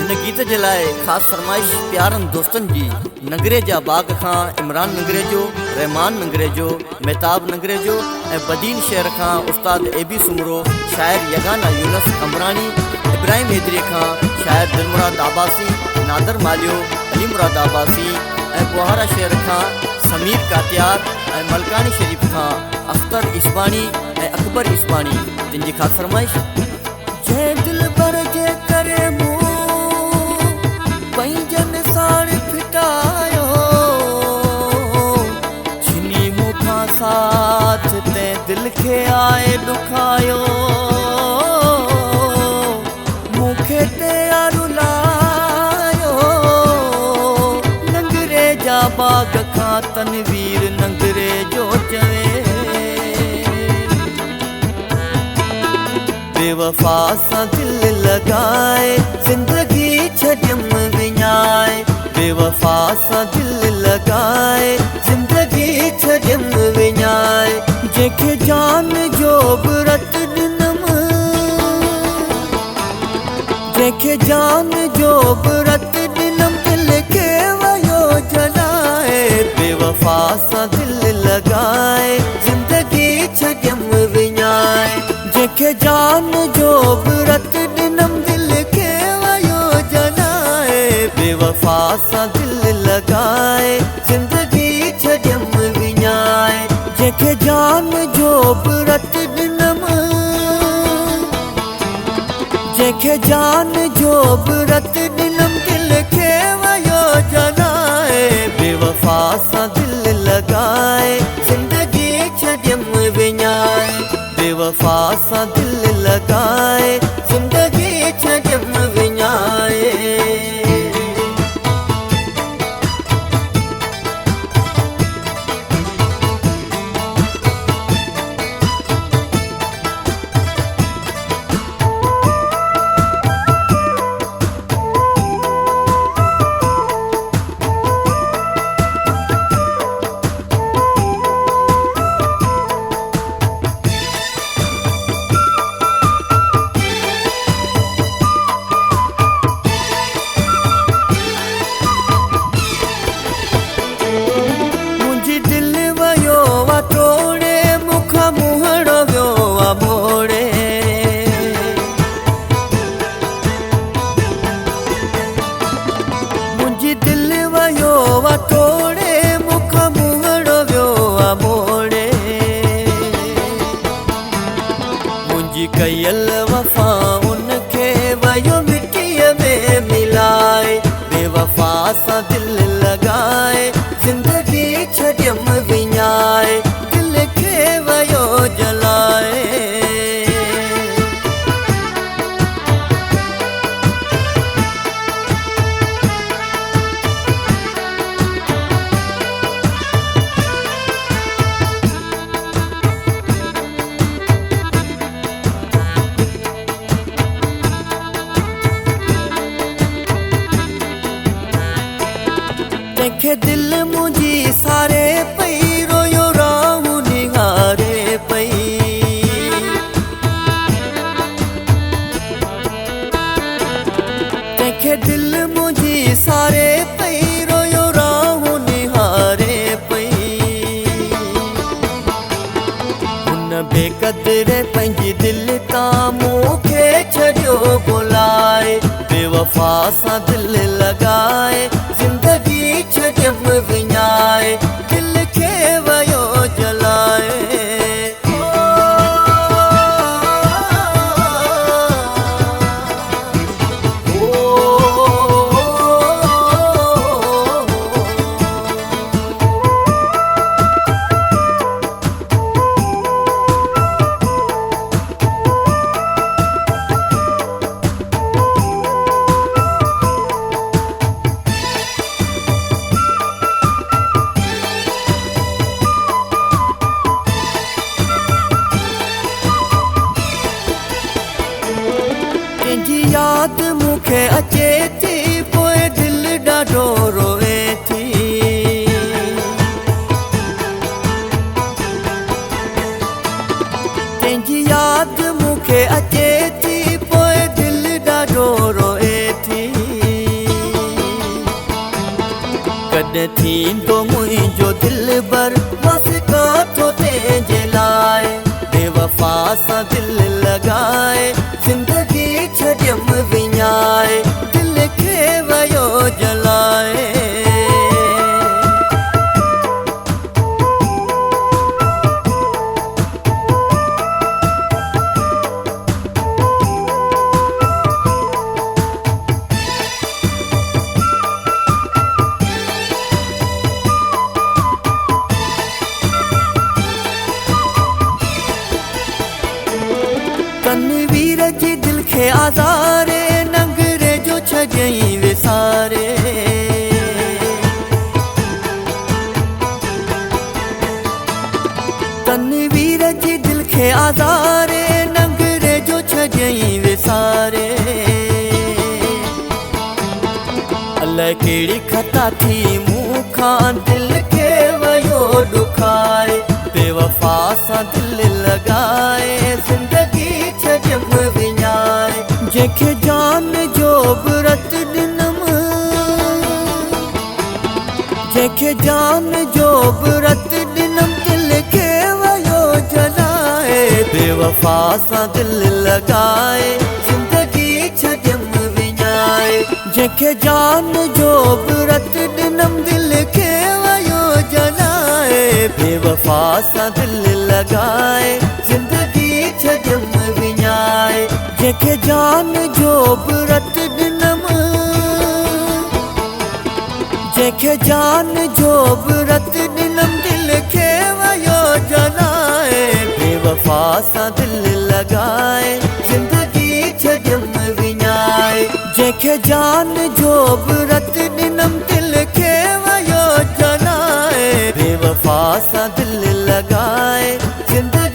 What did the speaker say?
इन गीत जे लाइ ख़ासि फरमाइश प्यारनि दोस्तनि जी नगरे जा बाग खां इमरान नगरे जो, रहमान नगरे जो, मेहताब नगरे जो ऐं बदीन शहर खां उस्ताद एबी सुमरो, शाइर यगाना यूनस अमरानी, इब्राहिम हैदरी खां शाइर दिलमुराद आबासी, नादर मालियो, अली मुराद आबासी ऐं बुहारा शहर खां समीर कातियार ऐं मलकानी शरीफ़ खां अख्तर इस्बानी ऐं अकबर इस्बानी। जिन जी ख़ासि फरमाइश जंहिं दिल भर जे करे पंहिंजन साण फिटायो, छिनी मूंखां साथ तैं दिल खे आए ॾुखायो, मूंखे तयारु लायो नंगरे जा बाग खां तनवीर नंगरे जो चवे, बेवफा सां दिल लॻाए ज़िंदगी छॾियम विञाए, बेवफा सां दिल लॻाए ज़िंदगी छॾियम विञाए, जंहिंखे जान जो व्रत ॾिनम, जंहिंखे जान जो व्रत ॾिनम दिल खे वयो जलाए, बेवफा सां दिल लॻाए ज़िंदगी छॾियम विञाए, जंहिंखे जान जो व्रत ॾिनम दिल खे वयो जलाए, बेवफा सां दिल लॻाए ज़िंदगी छॾियम विञाए, जंहिंखे जान जो व्रत ॾिनम, जंहिंखे जान जो व्रत ॾिनम दिल खे वयो जलाए, बेवफा सां दिल लॻाए ज़िंदगी छॾियम विञाए, बेवफा सां दिल लॻाए ज़िंदगी छॾियम विञाए। कयल वफ़ा उनखे वयो मिटीअ में मिलाए, बेवफा सां दिल लॻाए ज़िंदगी छॾियम विञाए, दिल खे वयो जलाए, जंहिंखे दिल मुंहिंजी सारे पई रोयो राहूं निहारे पई, जंहिंखे दिल मुंहिंजी सारे पई रोयो राहूं निहारे पई, हुन बेक़दर पंहिंजी दिल तां मूंखे छॾियो भुलाए, बेवफा सां दिल लॻाए ज़िंदगी छॾियम विञाए, दिल खे वयो जलाए, याद मूंखे अचे थी पोइ दिल ॾाढो रोए थी, तंहिंजी याद मूंखे अचे थी पोइ दिल ॾाढो रोए थी, कॾहिं थींदो मुंहिंजो दिल बर बस काथो तेजे लाइ बेवफा सां दिल लॻाए ज़िंदगी छॾियम विञाए दिल खे वयो जलाए। तनवीर जी दिल खे आज़ारे नंगरे जो छॾियईं विसारे। तनवीर जी दिल खे आज़ारे नंगरे जो छॾियईं विसारे। अलाए कहिड़ी खता थी मूं खां दिल खे वयो ॾुखाए बेवफा सां दिल लॻाए ज़िंदगी छॾियम विञाए। जंहिंखे जान जो व्रत ॾिनम जंहिंखे जान जो व्रत ॾिनम दिल खे वयो जलाए बेवफा सां दिल लॻाए ज़िंदगी छॾियम विञाए। जंहिंखे जान जो व्रत ॾिनम दिल खे वयो जलाए बेवफा सां दिल लॻाए ज़िंदगी छॾियम विञाए। जंहिंखे जान जो व्रत ॾिनम जंहिंखे जान जो व्रत ॾिनम दिल खे वयो जलाए बेवफा सां दिल लॻाए ज़िंदगी छॾियम विञाए। जंहिंखे जान जो व्रत ॾिनम दिल खे वयो जलाए बेवफा सां दिल लॻाए ज़िंदगी